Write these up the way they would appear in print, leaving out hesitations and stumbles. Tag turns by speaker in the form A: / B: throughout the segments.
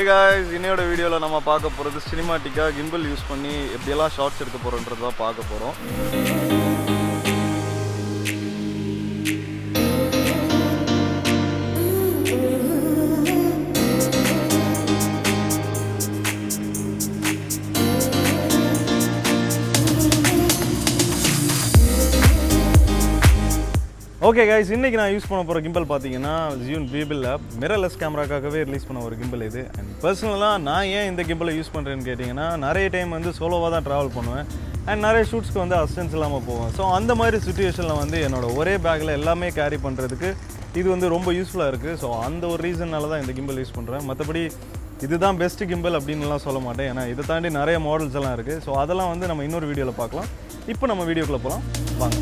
A: Hey guys, இன்னையோட வீடியோல நம்ம பார்க்க போறது சினிமாட்டிக்கா gimbal யூஸ் பண்ணி எப்படி எல்லாம் ஷாட்ஸ் எடுக்க போறோம்ன்றத பார்க்க போறோம். Okay guys, இன்னைக்கு நான் யூஸ் பண்ண போற gimbal பாத்தீங்கன்னா Zhiyun Weebill ஆப் மிரர்லெஸ் கேமராக்காகவே ரிலீஸ் பண்ண ஒரு gimbal இது. And पर्सनலா நான் ஏன் இந்த gimbal யூஸ் பண்றேன்னு கேட்டிங்கன்னா நிறைய டைம் வந்து சோலோவா தான் டிராவல் பண்ணுவேன். And நிறைய ஷூட்ஸ்க்கு வந்து அசிஸ்டன்ஸ் இல்லாம போவேன். சோ அந்த மாதிரி சிச்சுவேஷன்ல வந்து என்னோட ஒரே பேக்ல எல்லாமே கேரி பண்றதுக்கு இது வந்து ரொம்ப யூஸ்ஃபுல்லா இருக்கு. சோ அந்த ஒரு ரீசன்னால தான் இந்த gimbal யூஸ் பண்றேன். மத்தபடி இதுதான் பெஸ்ட் gimbal அப்படின்னுலாம் சொல்ல மாட்டேன். ஏன்னா இதை தாண்டி நிறைய மாடல்ஸ் எல்லாம் இருக்கு. சோ அதெல்லாம் வந்து நம்ம இன்னொரு வீடியோல பார்க்கலாம். இப்போ நம்ம வீடியோக்குள்ள போலாம் வாங்க.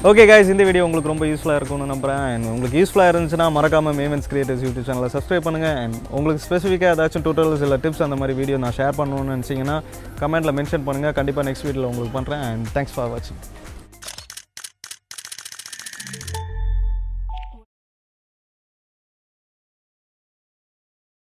A: Okay guys, இந்த வீடியோ உங்களுக்கு ரொம்ப யூஸ்ஃபுல்லா இருக்கும்னு நம்புறேன். and உங்களுக்கு யூஸ்ஃபுல்லா இருந்துச்சுனா மறக்காம மேவன்ஸ் கிரியேட்டர்ஸ் யூடியூப் சேனலை சப்ஸ்கிரைப் பண்ணுங்க. and உங்களுக்கு ஸ்பெசிஃபிக்கா ஏதாச்சும் டியூட்டோரியல்ஸ் இல்ல டிப்ஸ் அந்த மாதிரி வீடியோ நான் ஷேர் பண்ணனும்னு நினைச்சீங்கன்னா கமெண்ட்ல மென்ஷன் பண்ணுங்க. கண்டிப்பா நெக்ஸ்ட் வீடியோல உங்களுக்கு பண்றேன். and thanks for watching.